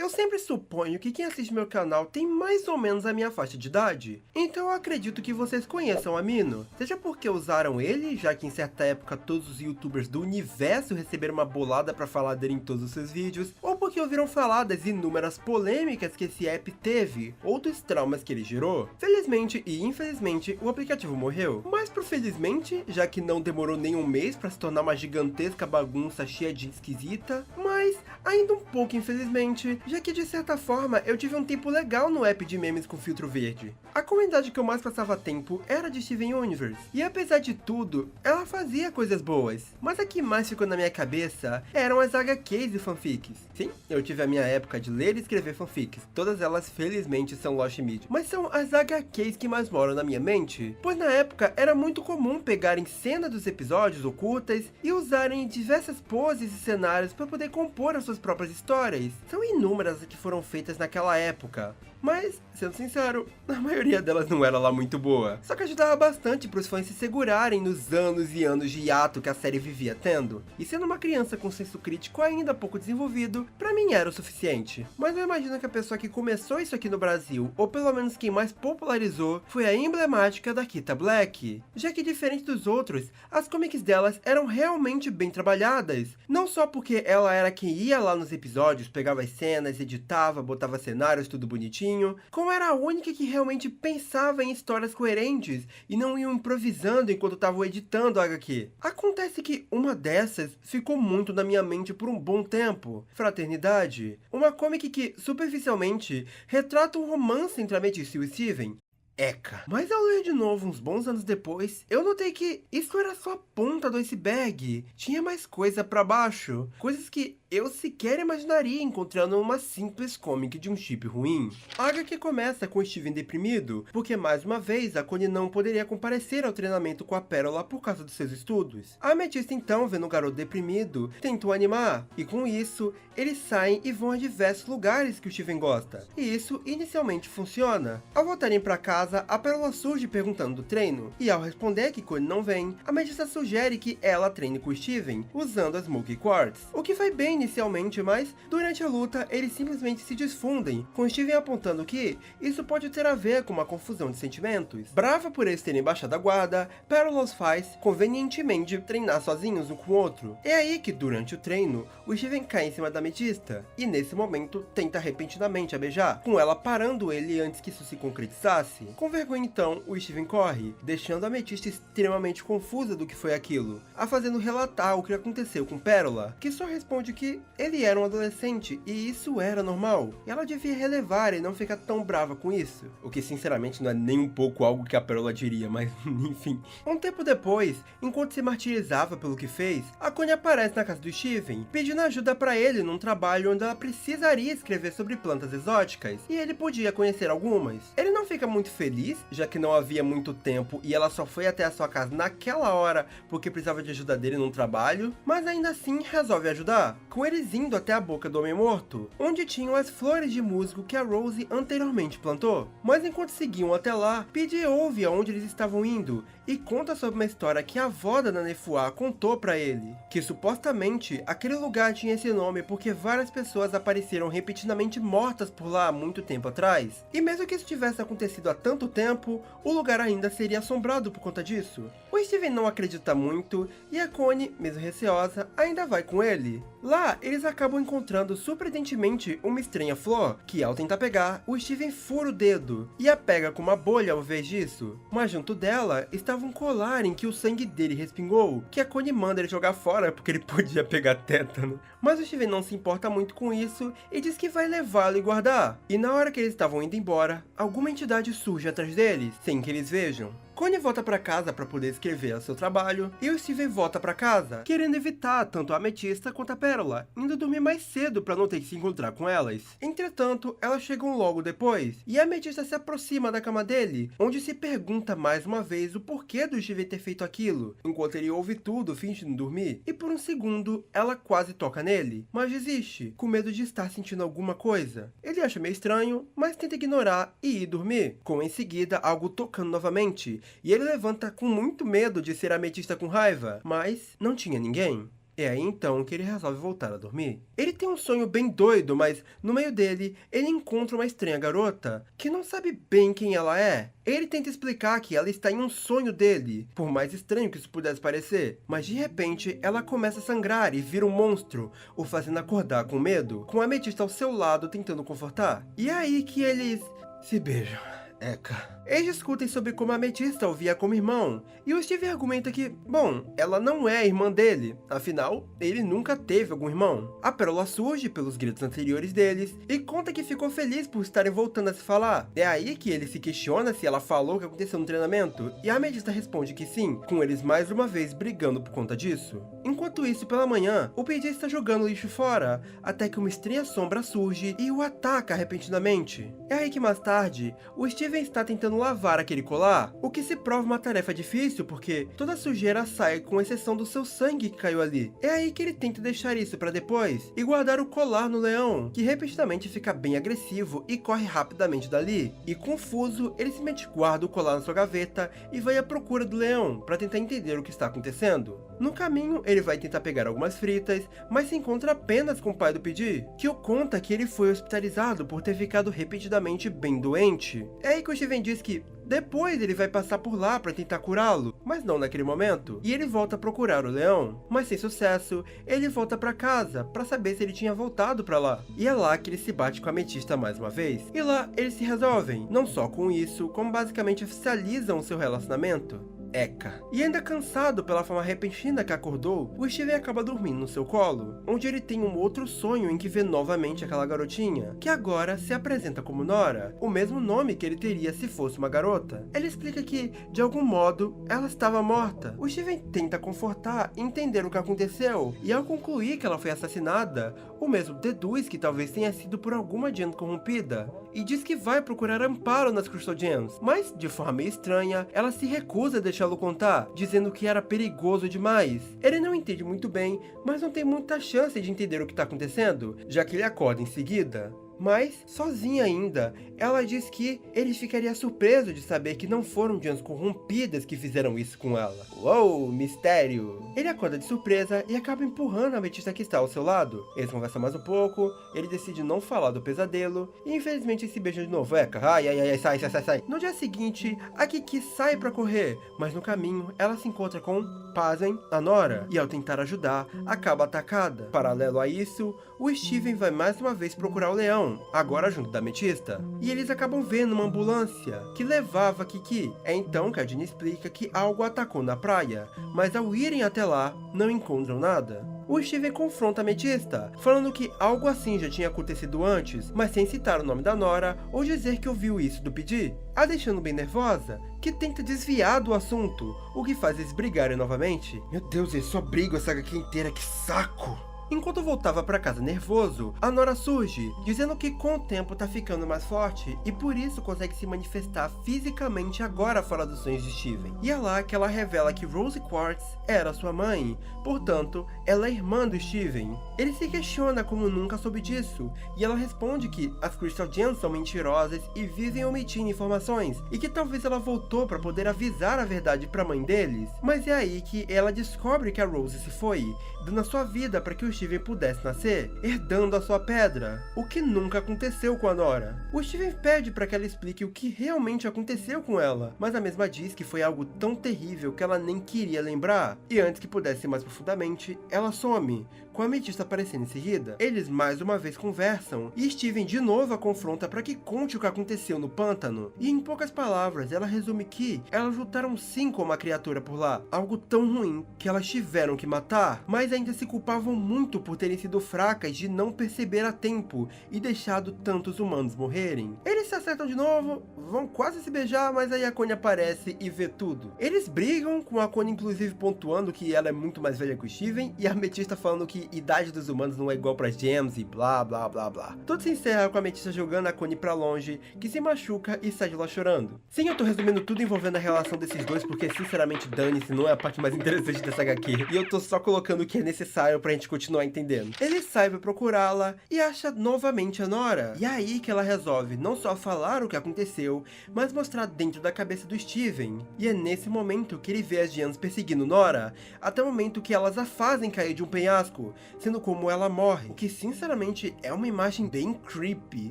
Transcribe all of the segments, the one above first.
Eu sempre suponho que quem assiste meu canal tem mais ou menos a minha faixa de idade, então eu acredito que vocês conheçam a Mino, seja porque usaram ele, já que em certa época todos os youtubers do universo receberam uma bolada pra falar dele em todos os seus vídeos, ou porque ouviram falar das inúmeras polêmicas que esse app teve, ou dos traumas que ele gerou. Felizmente e infelizmente o aplicativo morreu, mas por felizmente, já que não demorou nem um mês pra se tornar uma gigantesca bagunça cheia de esquisita, mas ainda um pouco infelizmente, já que de certa forma eu tive um tempo legal no app de memes com filtro verde. A comunidade que eu mais passava tempo era de Steven Universe, e apesar de tudo, ela fazia coisas boas, mas a que mais ficou na minha cabeça eram as HQs e fanfics. Sim, eu tive a minha época de ler e escrever fanfics, todas elas felizmente são Lost Media, mas são as HQs que mais moram na minha mente, pois na época era muito comum pegarem cenas dos episódios ocultas e usarem diversas poses e cenários para poder compor as suas próprias histórias. São inúmeras que foram feitas naquela época, mas, sendo sincero, a maioria delas não era lá muito boa. Só que ajudava bastante para os fãs se segurarem nos anos e anos de hiato que a série vivia tendo. E sendo uma criança com senso crítico ainda pouco desenvolvido, pra mim era o suficiente. Mas eu imagino que a pessoa que começou isso aqui no Brasil, ou pelo menos quem mais popularizou, foi a emblemática da Kita Black. Já que diferente dos outros, as comics delas eram realmente bem trabalhadas. Não só porque ela era quem ia lá nos episódios, pegava as cenas, editava, botava cenários tudo bonitinho, como era a única que realmente pensava em histórias coerentes e não iam improvisando enquanto estavam editando a HQ. Acontece que uma dessas ficou muito na minha mente por um bom tempo. Fraternidade. Uma comic que, superficialmente, retrata um romance entre a Amethyst e o Steven. Eca. Mas ao ler de novo uns bons anos depois, eu notei que isso era só a ponta do iceberg. Tinha mais coisa pra baixo. Coisas que eu sequer imaginaria encontrando uma simples comic de um chip ruim. A HQ começa com Steven deprimido, porque mais uma vez a Connie não poderia comparecer ao treinamento com a Pérola por causa dos seus estudos. A Amethyst então, vendo o garoto deprimido, tentou animar, e com isso, eles saem e vão a diversos lugares que o Steven gosta. E isso inicialmente funciona. Ao voltarem pra casa, a Pérola surge perguntando do treino, e ao responder que Connie não vem, a Amethyst sugere que ela treine com o Steven, usando a Smoky Quartz. O que vai bem inicialmente, mas durante a luta eles simplesmente se desfundem, com Steven apontando que isso pode ter a ver com uma confusão de sentimentos. Brava por eles terem baixado a guarda, Pérola os faz convenientemente treinar sozinhos um com o outro. É aí que durante o treino, o Steven cai em cima da Amethyst, e nesse momento tenta repentinamente a beijar, com ela parando ele antes que isso se concretizasse. Com vergonha então, o Steven corre, deixando a Amethyst extremamente confusa do que foi aquilo, a fazendo relatar o que aconteceu com Pérola, que só responde que ele era um adolescente e isso era normal, e ela devia relevar e não ficar tão brava com isso. O que sinceramente não é nem um pouco algo que a Pérola diria, mas enfim. Um tempo depois, enquanto se martirizava pelo que fez, a Connie aparece na casa do Steven, pedindo ajuda para ele num trabalho onde ela precisaria escrever sobre plantas exóticas, e ele podia conhecer algumas. Ele não fica muito feliz, já que não havia muito tempo e ela só foi até a sua casa naquela hora porque precisava de ajuda dele num trabalho, mas ainda assim resolve ajudar, com eles indo até a boca do Homem-Morto, onde tinham as flores de musgo que a Rose anteriormente plantou. Mas enquanto seguiam até lá, Pidgey ouve aonde eles estavam indo e conta sobre uma história que a avó da Nanefua contou pra ele, que supostamente aquele lugar tinha esse nome porque várias pessoas apareceram repetidamente mortas por lá há muito tempo atrás. E mesmo que isso tivesse acontecido há tanto tempo, o lugar ainda seria assombrado por conta disso. O Steven não acredita muito e a Connie, mesmo receosa, ainda vai com ele. Lá, eles acabam encontrando surpreendentemente uma estranha flor, que ao tentar pegar, o Steven fura o dedo, e a pega com uma bolha ao invés disso. Mas junto dela, estava um colar em que o sangue dele respingou, que a Connie manda ele jogar fora porque ele podia pegar tétano. Mas o Steven não se importa muito com isso e diz que vai levá-lo e guardar. E na hora que eles estavam indo embora, alguma entidade surge atrás deles, sem que eles vejam. Connie volta pra casa para poder escrever o seu trabalho, e o Steven volta pra casa, querendo evitar tanto a Amethyst quanto a Pérola, indo dormir mais cedo para não ter que se encontrar com elas. Entretanto, elas chegam logo depois, e a Amethyst se aproxima da cama dele, onde se pergunta mais uma vez o porquê do Steven ter feito aquilo, enquanto ele ouve tudo fingindo dormir, e por um segundo, ela quase toca nele, mas desiste, com medo de estar sentindo alguma coisa. Ele acha meio estranho, mas tenta ignorar e ir dormir, com em seguida algo tocando novamente, e ele levanta com muito medo de ser a Amethyst com raiva, mas não tinha ninguém. É aí então que ele resolve voltar a dormir. Ele tem um sonho bem doido, mas no meio dele, ele encontra uma estranha garota, que não sabe bem quem ela é. Ele tenta explicar que ela está em um sonho dele, por mais estranho que isso pudesse parecer. Mas de repente, ela começa a sangrar e vira um monstro, o fazendo acordar com medo, com a Ametista ao seu lado tentando confortar. E é aí que eles se beijam. Eka. Eles discutem sobre como a Ametista o via como irmão, e o Steve argumenta que, bom, ela não é a irmã dele, afinal, ele nunca teve algum irmão. A Pérola surge pelos gritos anteriores deles, e conta que ficou feliz por estarem voltando a se falar. É aí que ele se questiona se ela falou o que aconteceu no treinamento, e a Ametista responde que sim, com eles mais uma vez brigando por conta disso. Enquanto isso, pela manhã, o PJ está jogando lixo fora, até que uma estranha sombra surge e o ataca repentinamente. É aí que mais tarde, o Steven está tentando lavar aquele colar, o que se prova uma tarefa difícil porque toda a sujeira sai com exceção do seu sangue que caiu ali. É aí que ele tenta deixar isso para depois e guardar o colar no leão, que repentinamente fica bem agressivo e corre rapidamente dali. E confuso, ele simplesmente guarda o colar na sua gaveta e vai à procura do leão para tentar entender o que está acontecendo. No caminho, ele vai tentar pegar algumas fritas, mas se encontra apenas com o pai do Pidgey, que o conta que ele foi hospitalizado por ter ficado repetidamente bem doente. É aí que o Steven diz que depois ele vai passar por lá para tentar curá-lo, mas não naquele momento, e ele volta a procurar o leão. Mas sem sucesso, ele volta para casa para saber se ele tinha voltado para lá. E é lá que ele se bate com a Ametista mais uma vez. E lá eles se resolvem, não só com isso, como basicamente oficializam o seu relacionamento. Eka. E ainda cansado pela forma repentina que acordou, o Steven acaba dormindo no seu colo, onde ele tem um outro sonho em que vê novamente aquela garotinha, que agora se apresenta como Nora, o mesmo nome que ele teria se fosse uma garota. Ele explica que, de algum modo, ela estava morta. O Steven tenta confortar e entender o que aconteceu, e ao concluir que ela foi assassinada, o mesmo deduz que talvez tenha sido por alguma Gen corrompida, e diz que vai procurar amparo nas Crystal Gems, mas, de forma meio estranha, ela se recusa a deixá-lo contar, dizendo que era perigoso demais. Ele não entende muito bem, mas não tem muita chance de entender o que está acontecendo, já que ele acorda em seguida. Mas, sozinha ainda, ela diz que ele ficaria surpreso de saber que não foram Gens corrompidas que fizeram isso com ela. Uou, mistério! Ele acorda de surpresa e acaba empurrando a Ametista que está ao seu lado. Eles conversam mais um pouco, ele decide não falar do pesadelo, e infelizmente se beijam de novo. Eca, ai, sai. No dia seguinte, a Kiki sai pra correr, mas no caminho, ela se encontra com, pasmem, a Nora, e ao tentar ajudar, acaba atacada. Paralelo a isso, o Steven vai mais uma vez procurar o leão, agora junto da Ametista, e eles acabam vendo uma ambulância que levava a Kiki. É então que a Ginny explica que algo atacou na praia, mas ao irem até lá, não encontram nada. O Steven confronta a Ametista, falando que algo assim já tinha acontecido antes, mas sem citar o nome da Nora ou dizer que ouviu isso do Pidgey, a deixando bem nervosa, que tenta desviar do assunto, o que faz eles brigarem novamente. Meu Deus, eles só brigam essa HQ inteira, que saco! Enquanto voltava para casa nervoso, a Nora surge, dizendo que com o tempo tá ficando mais forte e por isso consegue se manifestar fisicamente agora fora dos sonhos de Steven. E é lá que ela revela que Rose Quartz era sua mãe, portanto, ela é irmã do Steven. Ele se questiona como nunca soube disso, e ela responde que as Crystal Gems são mentirosas e vivem omitindo informações, e que talvez ela voltou para poder avisar a verdade para a mãe deles. Mas é aí que ela descobre que a Rose se foi, dando a sua vida para que o Steven pudesse nascer, herdando a sua pedra, o que nunca aconteceu com a Nora. O Steven pede para que ela explique o que realmente aconteceu com ela, mas a mesma diz que foi algo tão terrível que ela nem queria lembrar, e antes que pudesse ir mais profundamente, ela some, com a Ametista aparecendo em seguida. Eles mais uma vez conversam, e Steven de novo a confronta para que conte o que aconteceu no pântano, e em poucas palavras ela resume que elas lutaram sim com uma criatura por lá, algo tão ruim que elas tiveram que matar, mas ainda se culpavam muito por terem sido fracas de não perceber a tempo e deixado tantos humanos morrerem. Eles se acertam de novo, vão quase se beijar, mas aí a Connie aparece e vê tudo. Eles brigam, com a Connie inclusive pontuando que ela é muito mais velha que o Steven, e a Ametista falando que que idade dos humanos não é igual pra gems e blá blá blá blá. Tudo se encerra com a Amethysta jogando a Connie pra longe, que se machuca e sai de lá chorando. Sim, eu tô resumindo tudo envolvendo a relação desses dois, porque sinceramente dane-se, não é a parte mais interessante dessa HQ. E eu tô só colocando o que é necessário pra gente continuar entendendo. Ele sai pra procurá-la e acha novamente a Nora. E é aí que ela resolve não só falar o que aconteceu, mas mostrar dentro da cabeça do Steven. E é nesse momento que ele vê as gems perseguindo Nora, até o momento que elas a fazem cair de um penhasco, sendo como ela morre, o que sinceramente é uma imagem bem creepy.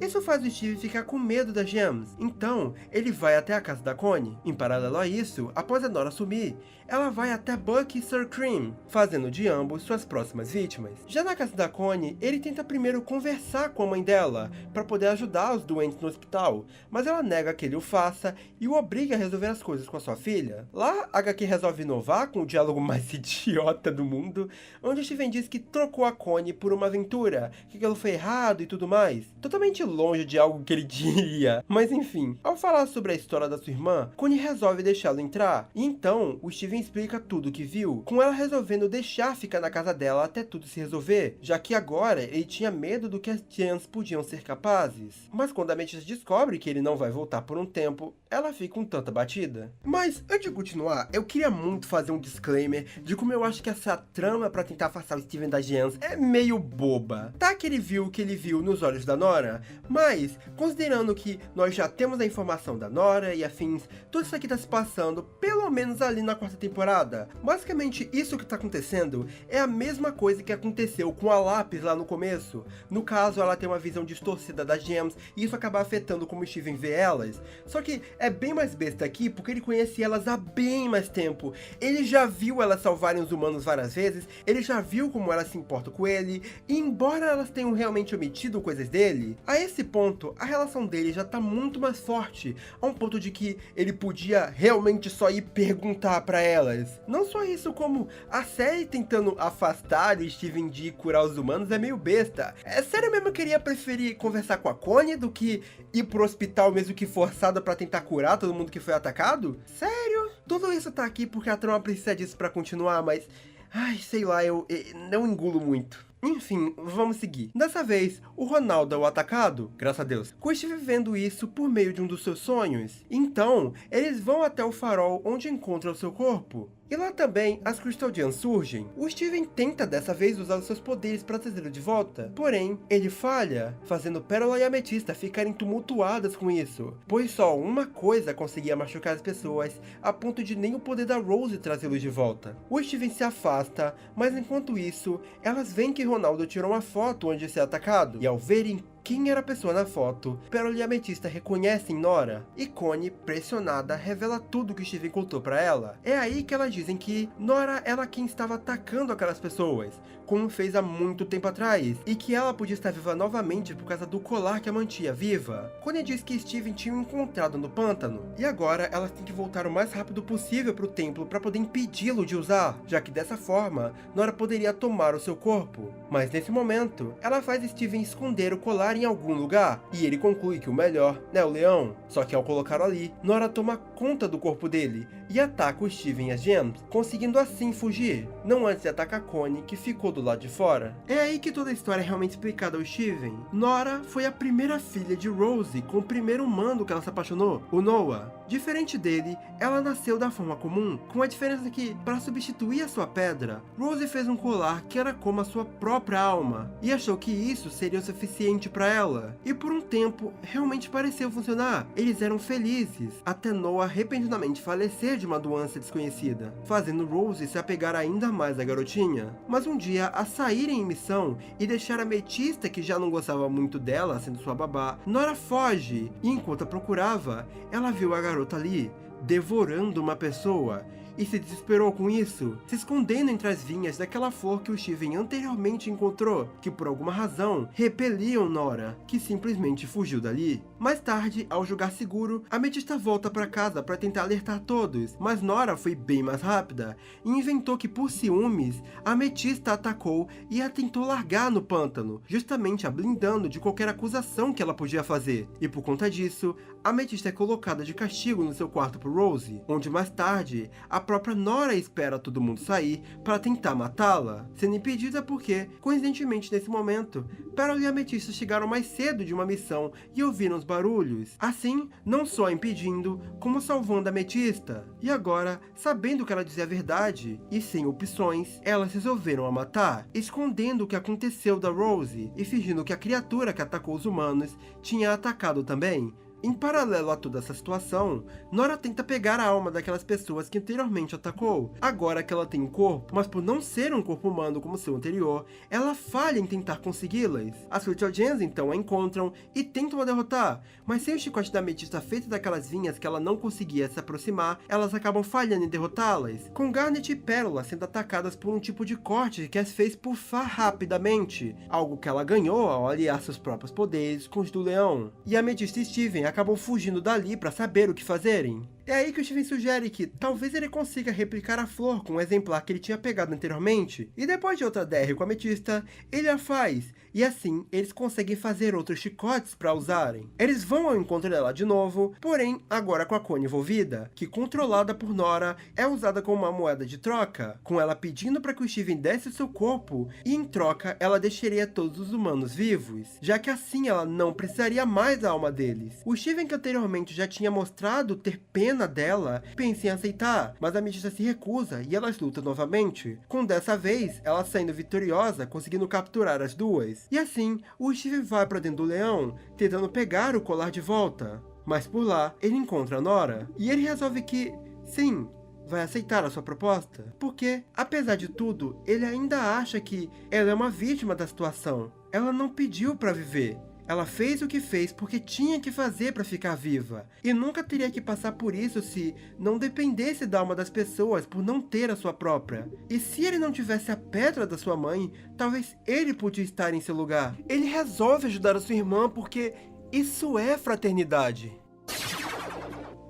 Isso faz o Steve ficar com medo das gems, então ele vai até a casa da Connie. Em paralelo a isso, após a Nora sumir, ela vai até Buck e Sir Cream, fazendo de ambos suas próximas vítimas. Já na casa da Connie, ele tenta primeiro conversar com a mãe dela, para poder ajudar os doentes no hospital, mas ela nega que ele o faça e o obriga a resolver as coisas com a sua filha. Lá, a HQ resolve inovar com o diálogo mais idiota do mundo, onde Steven diz que trocou a Connie por uma aventura, que aquilo foi errado e tudo mais. Totalmente longe de algo que ele diria. Mas enfim, ao falar sobre a história da sua irmã, Connie resolve deixá-lo entrar, e então o Steven explica tudo o que viu, com ela resolvendo deixar ficar na casa dela até tudo se resolver, já que agora ele tinha medo do que as gems podiam ser capazes. Mas quando a Amethysta descobre que ele não vai voltar por um tempo, ela fica um tanto abatida. Mas antes de continuar, eu queria muito fazer um disclaimer de como eu acho que essa trama pra tentar afastar o Steven das gems é meio boba. Tá que ele viu o que ele viu nos olhos da Nora, mas considerando que nós já temos a informação da Nora e afins, tudo isso aqui tá se passando pelo menos ali na quarta temporada. Basicamente isso que tá acontecendo é a mesma coisa que aconteceu com a Lápis lá no começo. No caso, ela tem uma visão distorcida das gems e isso acaba afetando como o Steven vê elas. Só que é bem mais besta aqui porque ele conhece elas há bem mais tempo. Ele já viu elas salvarem os humanos várias vezes, ele já viu como elas se importam com ele, e embora elas tenham realmente omitido coisas dele, a esse ponto a relação dele já tá muito mais forte, a um ponto de que ele podia realmente só ir perguntar pra elas. Não só isso, como a série tentando afastar o Steven de curar os humanos é meio besta. É sério mesmo que eu queria preferir conversar com a Connie do que ir pro hospital mesmo que forçada pra tentar curar todo mundo que foi atacado? Sério? Tudo isso tá aqui porque a trama precisa disso pra continuar, mas... ai, sei lá, eu não engulo muito. Enfim, vamos seguir. Dessa vez, o Ronaldo é o atacado, graças a Deus, com o Steve vendo isso por meio de um dos seus sonhos. Então, eles vão até o farol onde encontra o seu corpo. E lá também, as Crystal Gems surgem. O Steven tenta dessa vez usar os seus poderes para trazê-lo de volta. Porém, ele falha, fazendo Pérola e Amethysta ficarem tumultuadas com isso. Pois só uma coisa conseguia machucar as pessoas, a ponto de nem o poder da Rose trazê-los de volta. O Steven se afasta, mas enquanto isso, elas veem que Ronaldo tirou uma foto antes de ser atacado. E ao verem quem era a pessoa na foto, Pérola e Amethysta reconhecem Nora, e Connie, pressionada, revela tudo que Steven contou pra ela. É aí que elas dizem que Nora era quem estava atacando aquelas pessoas, como fez há muito tempo atrás, e que ela podia estar viva novamente por causa do colar que a mantinha viva. Connie diz que Steven tinha o encontrado no pântano, e agora elas têm que voltar o mais rápido possível pro templo para poder impedi-lo de usar, já que dessa forma, Nora poderia tomar o seu corpo. Mas nesse momento, ela faz Steven esconder o colar em algum lugar, e ele conclui que o melhor é o leão. Só que ao colocar ali, Nora toma conta do corpo dele e ataca o Steven e as gems, conseguindo assim fugir, não antes de atacar Connie, que ficou do lado de fora. É aí que toda a história é realmente explicada ao Steven. Nora foi a primeira filha de Rose com o primeiro humano que ela se apaixonou, o Noah. Diferente dele, ela nasceu da forma comum, com a diferença que, para substituir a sua pedra, Rose fez um colar que era como a sua própria alma, e achou que isso seria o suficiente para ela. E por um tempo, realmente pareceu funcionar. Eles eram felizes, até Noah repentinamente falecer de uma doença desconhecida, fazendo Rose se apegar ainda mais à garotinha. Mas um dia, a saírem em missão e deixar a Amethysta, que já não gostava muito dela, sendo sua babá, Nora foge, e enquanto a procurava, ela viu a garota ali, devorando uma pessoa, e se desesperou com isso, se escondendo entre as vinhas daquela flor que o Steven anteriormente encontrou, que por alguma razão repeliam Nora, que simplesmente fugiu dali. Mais tarde, ao julgar seguro, Amethysta volta para casa para tentar alertar todos, mas Nora foi bem mais rápida e inventou que por ciúmes, Amethysta a atacou e a tentou largar no pântano, justamente a blindando de qualquer acusação que ela podia fazer. E por conta disso, Amethysta é colocada de castigo no seu quarto por Rose, onde mais tarde, a própria Nora espera todo mundo sair para tentar matá-la, sendo impedida porque, coincidentemente nesse momento, Pearl e a Ametista chegaram mais cedo de uma missão e ouviram os barulhos, assim, não só impedindo, como salvando a Ametista. E agora, sabendo que ela dizia a verdade, e sem opções, elas resolveram a matar, escondendo o que aconteceu da Rose e fingindo que a criatura que atacou os humanos tinha atacado também. Em paralelo a toda essa situação, Nora tenta pegar a alma daquelas pessoas que anteriormente atacou, agora que ela tem um corpo, mas por não ser um corpo humano como seu anterior, ela falha em tentar consegui-las. As Crystal Gems então a encontram e tentam a derrotar, mas sem o chicote da Ametista feito daquelas vinhas que ela não conseguia se aproximar, elas acabam falhando em derrotá-las, com Garnet e Pérola sendo atacadas por um tipo de corte que as fez pufar rapidamente, algo que ela ganhou ao aliar seus próprios poderes com os do leão. E Ametista e Steven acabam fugindo dali para saber o que fazerem. É aí que o Steven sugere que talvez ele consiga replicar a flor com um exemplar que ele tinha pegado anteriormente, e depois de outra DR com a Ametista, ele a faz, e assim eles conseguem fazer outros chicotes para usarem. Eles vão ao encontro dela de novo, porém agora com a Connie envolvida, que controlada por Nora é usada como uma moeda de troca, com ela pedindo para que o Steven desse o seu corpo, e em troca ela deixaria todos os humanos vivos, já que assim ela não precisaria mais da alma deles. O Steven, que anteriormente já tinha mostrado ter pena dela, pensa em aceitar, mas a Ametista se recusa e elas lutam novamente, com dessa vez ela saindo vitoriosa, conseguindo capturar as duas. E assim, o Steven vai para dentro do leão, tentando pegar o colar de volta. Mas por lá, ele encontra a Nora, e ele resolve que, sim, vai aceitar a sua proposta, porque, apesar de tudo, ele ainda acha que ela é uma vítima da situação. Ela não pediu para viver. Ela fez o que fez porque tinha que fazer para ficar viva, e nunca teria que passar por isso se não dependesse da alma das pessoas por não ter a sua própria. E se ele não tivesse a pedra da sua mãe, talvez ele podia estar em seu lugar. Ele resolve ajudar a sua irmã porque isso é fraternidade.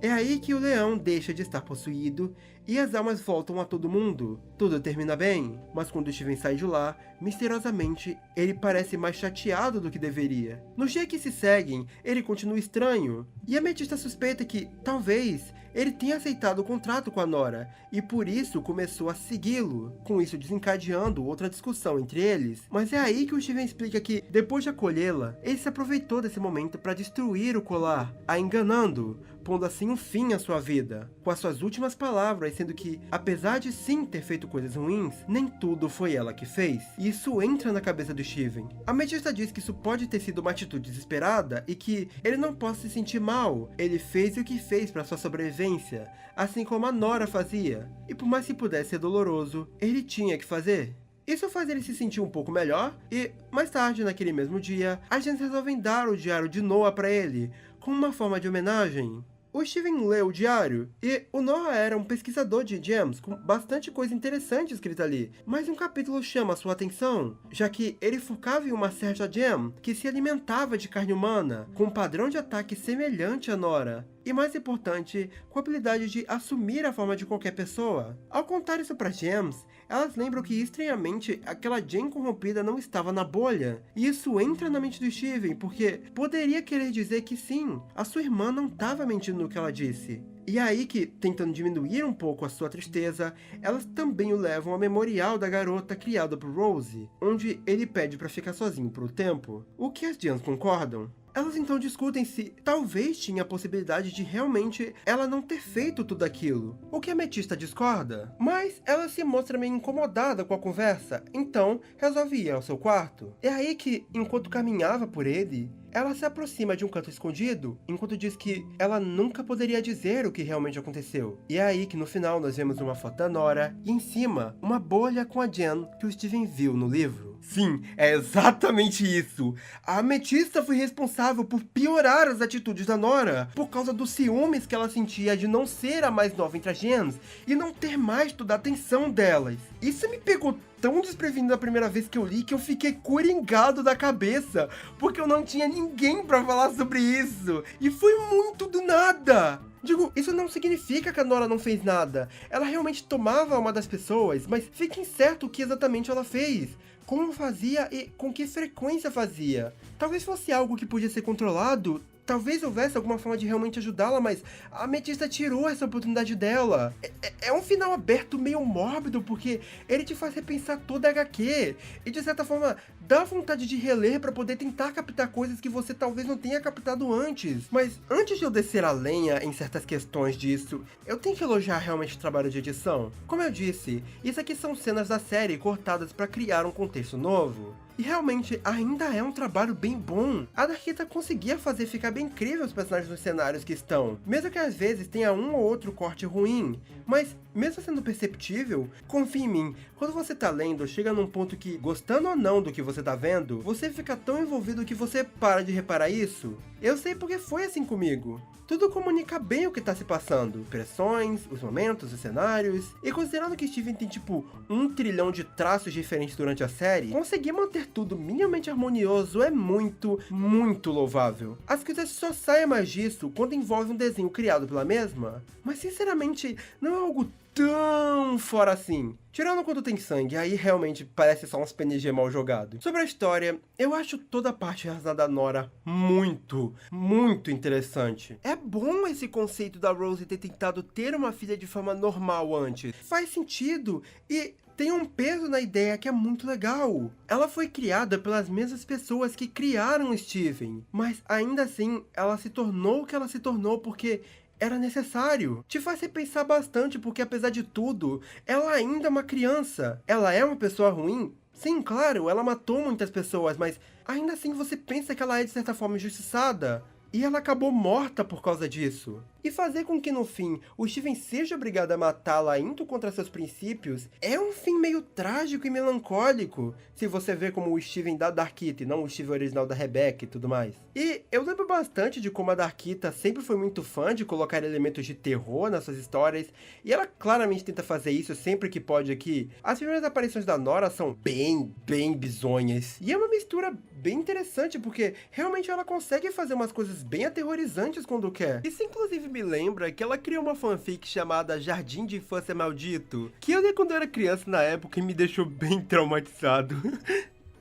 É aí que o leão deixa de estar possuído e as almas voltam a todo mundo. Tudo termina bem, mas quando Steven sai de lá, misteriosamente, ele parece mais chateado do que deveria. Nos dias que se seguem, ele continua estranho, e a Ametista suspeita que, talvez, ele tenha aceitado o contrato com a Nora, e por isso começou a segui-lo, com isso desencadeando outra discussão entre eles. Mas é aí que o Steven explica que, depois de acolhê-la, ele se aproveitou desse momento para destruir o colar, a enganando, pondo assim um fim à sua vida, com as suas últimas palavras sendo que, apesar de sim ter feito coisas ruins, nem tudo foi ela que fez. E isso entra na cabeça do Steven. A Ametista diz que isso pode ter sido uma atitude desesperada e que ele não pode se sentir mal. Ele fez o que fez para sua sobrevivência, assim como a Nora fazia. E por mais que pudesse ser doloroso, ele tinha que fazer. Isso faz ele se sentir um pouco melhor e, mais tarde, naquele mesmo dia, as agentes resolvem dar o diário de Noah para ele, como uma forma de homenagem. O Steven lê o diário, e o Noah era um pesquisador de gems com bastante coisa interessante escrita ali, mas um capítulo chama sua atenção, já que ele focava em uma certa gem que se alimentava de carne humana, com um padrão de ataque semelhante a Nora, e mais importante, com a habilidade de assumir a forma de qualquer pessoa. Ao contar isso para gems, elas lembram que, estranhamente, aquela gem corrompida não estava na bolha. E isso entra na mente do Steven, porque poderia querer dizer que sim, a sua irmã não estava mentindo no que ela disse. E é aí que, tentando diminuir um pouco a sua tristeza, elas também o levam ao memorial da garota criada por Rose, onde ele pede para ficar sozinho por um tempo. O que as gems concordam. Elas então discutem se talvez tinha a possibilidade de realmente ela não ter feito tudo aquilo, o que a Ametista discorda. Mas ela se mostra meio incomodada com a conversa, então resolve ir ao seu quarto. É aí que, enquanto caminhava por ele, ela se aproxima de um canto escondido, enquanto diz que ela nunca poderia dizer o que realmente aconteceu. E é aí que no final nós vemos uma foto da Nora, e em cima, uma bolha com a gem que o Steven viu no livro. Sim, é exatamente isso! A Ametista foi responsável por piorar as atitudes da Nora, por causa dos ciúmes que ela sentia de não ser a mais nova entre as gems, e não ter mais toda a atenção delas. Isso me pegou tão desprevenido da primeira vez que eu li que eu fiquei coringado da cabeça, porque eu não tinha ninguém pra falar sobre isso, e foi muito do nada! Digo, isso não significa que a Nora não fez nada, ela realmente tomava a alma das pessoas, mas fica incerto o que exatamente ela fez, como fazia e com que frequência fazia. Talvez fosse algo que podia ser controlado, talvez houvesse alguma forma de realmente ajudá-la, mas a Ametista tirou essa oportunidade dela. É um final aberto meio mórbido, porque ele te faz repensar toda a HQ, e de certa forma dá vontade de reler pra poder tentar captar coisas que você talvez não tenha captado antes. Mas antes de eu descer a lenha em certas questões disso, eu tenho que elogiar realmente o trabalho de edição. Como eu disse, isso aqui são cenas da série cortadas pra criar um contexto novo. E realmente ainda é um trabalho bem bom. A Darkita conseguia fazer ficar bem incrível os personagens nos cenários que estão, mesmo que às vezes tenha um ou outro corte ruim. Mas, mesmo sendo perceptível, confie em mim, quando você tá lendo, chega num ponto que, gostando ou não do que você tá vendo, você fica tão envolvido que você para de reparar isso. Eu sei porque foi assim comigo. Tudo comunica bem o que tá se passando, impressões, os momentos, os cenários, e considerando que Steven tem tipo 1 trilhão de traços diferentes durante a série, conseguir manter tudo minimamente harmonioso é muito, muito louvável. As coisas só saem mais disso quando envolve um desenho criado pela mesma, mas sinceramente não é algo tão fora assim. Tirando quando tem sangue, aí realmente parece só uns PNG mal jogado. Sobre a história, eu acho toda a parte relacionada a Nora muito, muito interessante. É bom esse conceito da Rose ter tentado ter uma filha de forma normal antes. Faz sentido e tem um peso na ideia que é muito legal. Ela foi criada pelas mesmas pessoas que criaram Steven, mas ainda assim ela se tornou o que ela se tornou porque era necessário. Te faz repensar bastante porque, apesar de tudo, ela ainda é uma criança. Ela é uma pessoa ruim? Sim, claro, ela matou muitas pessoas, mas ainda assim você pensa que ela é de certa forma injustiçada. E ela acabou morta por causa disso. E fazer com que no fim o Steven seja obrigado a matá-la indo contra seus princípios é um fim meio trágico e melancólico, se você vê como o Steven da Darkita e não o Steven original da Rebecca e tudo mais. E eu lembro bastante de como a Darkita sempre foi muito fã de colocar elementos de terror nas suas histórias, e ela claramente tenta fazer isso sempre que pode aqui. As primeiras aparições da Nora são bem bizonhas, e é uma mistura bem interessante, porque realmente ela consegue fazer umas coisas bem aterrorizantes quando quer. Isso inclusive me lembra que ela criou uma fanfic chamada Jardim de Infância Maldito, que eu li quando eu era criança na época e me deixou bem traumatizado.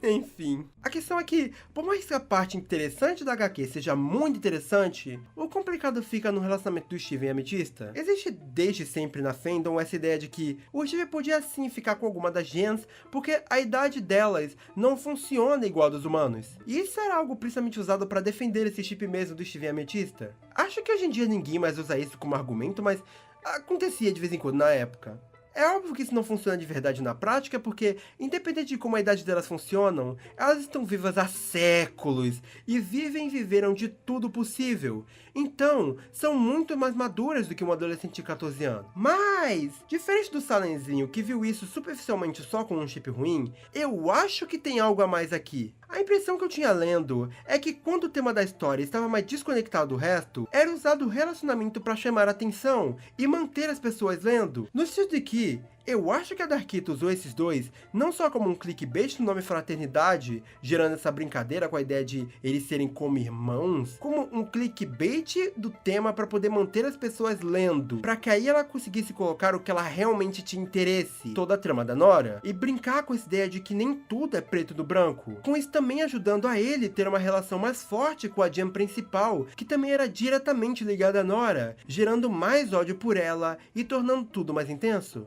Enfim, a questão é que, por mais que a parte interessante da HQ seja muito interessante, o complicado fica no relacionamento do Steven e a Ametista. Existe desde sempre na fandom essa ideia de que o Steven podia sim ficar com alguma das gens, porque a idade delas não funciona igual a dos humanos. E isso era algo principalmente usado para defender esse chip mesmo do Steven e a Ametista. Acho que hoje em dia ninguém mais usa isso como argumento, mas acontecia de vez em quando na época. É óbvio que isso não funciona de verdade na prática, porque, independente de como a idade delas funcionam, elas estão vivas há séculos e viveram de tudo possível. Então, são muito mais maduras do que um adolescente de 14 anos. Mas, diferente do Salenzinho, que viu isso superficialmente só com um chip ruim, eu acho que tem algo a mais aqui. A impressão que eu tinha lendo é que quando o tema da história estava mais desconectado do resto, era usado o relacionamento para chamar a atenção e manter as pessoas lendo. No sentido de que eu acho que a Darkita usou esses dois não só como um clickbait no nome Fraternidade, gerando essa brincadeira com a ideia de eles serem como irmãos, como um clickbait do tema para poder manter as pessoas lendo, para que aí ela conseguisse colocar o que ela realmente tinha interesse, toda a trama da Nora, e brincar com essa ideia de que nem tudo é preto no branco, com isso também ajudando a ele ter uma relação mais forte com a Jen principal, que também era diretamente ligada a Nora, gerando mais ódio por ela e tornando tudo mais intenso.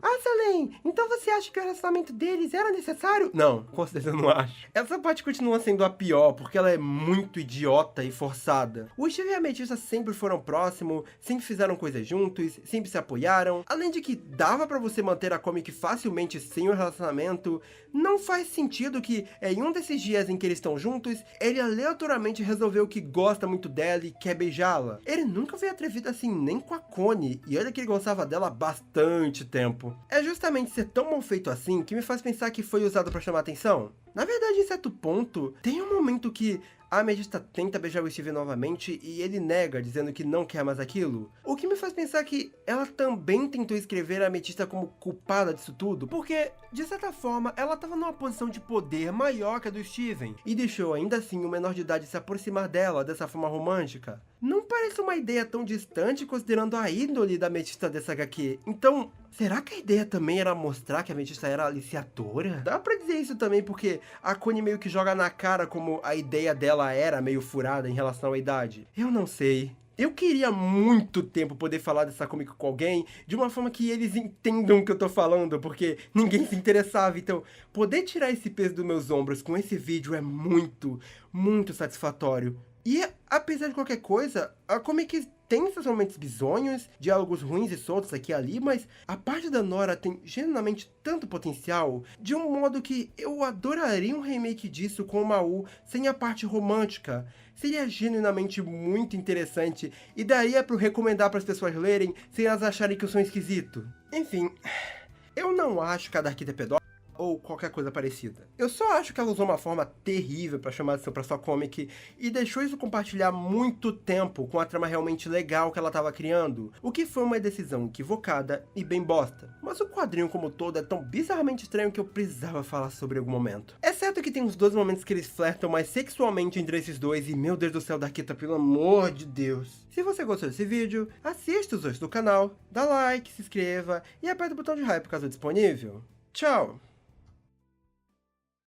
Então você acha que o relacionamento deles era necessário? Não, com certeza eu não acho. Essa parte continua sendo a pior, porque ela é muito idiota e forçada. O Steven e a Ametista sempre foram próximos, sempre fizeram coisas juntos, sempre se apoiaram. Além de que dava pra você manter a comic facilmente sem o relacionamento, não faz sentido que, em um desses dias em que eles estão juntos, ele aleatoriamente resolveu que gosta muito dela e quer beijá-la. Ele nunca foi atrevido assim nem com a Connie, e olha que ele gostava dela há bastante tempo. É justamente ser tão mal feito assim que me faz pensar que foi usado pra chamar atenção. Na verdade, em certo ponto, tem um momento que a Ametista tenta beijar o Steven novamente e ele nega, dizendo que não quer mais aquilo. O que me faz pensar que ela também tentou escrever a Ametista como culpada disso tudo, porque, de certa forma, ela estava numa posição de poder maior que a do Steven, e deixou ainda assim o menor de idade se aproximar dela dessa forma romântica. Não parece uma ideia tão distante considerando a índole da Ametista dessa HQ, então será que a ideia também era mostrar que a Ametista era aliciadora? Dá pra dizer isso também porque a Connie meio que joga na cara como a ideia dela ela era meio furada em relação à idade. Eu não sei. Eu queria há muito tempo poder falar dessa comic com alguém de uma forma que eles entendam o que eu tô falando, porque ninguém se interessava. Então, poder tirar esse peso dos meus ombros com esse vídeo é muito, muito satisfatório. E, apesar de qualquer coisa, a comic tem seus momentos bizonhos, diálogos ruins e soltos aqui e ali, mas a parte da Nora tem genuinamente tanto potencial, de um modo que eu adoraria um remake disso com o Maul sem a parte romântica. Seria genuinamente muito interessante e daria pra eu recomendar para as pessoas lerem sem elas acharem que eu sou um esquisito. Enfim, eu não acho que a Darkita é pedófila ou qualquer coisa parecida. Eu só acho que ela usou uma forma terrível pra chamar atenção pra sua comic e deixou isso compartilhar muito tempo com a trama realmente legal que ela tava criando, o que foi uma decisão equivocada e bem bosta. Mas o quadrinho como todo é tão bizarramente estranho que eu precisava falar sobre em algum momento. Exceto que tem uns dois momentos que eles flertam mais sexualmente entre esses dois e meu Deus do céu, Darkita, pelo amor de Deus. Se você gostou desse vídeo, assista os outros do canal, dá like, se inscreva e aperta o botão de hype caso disponível. Tchau!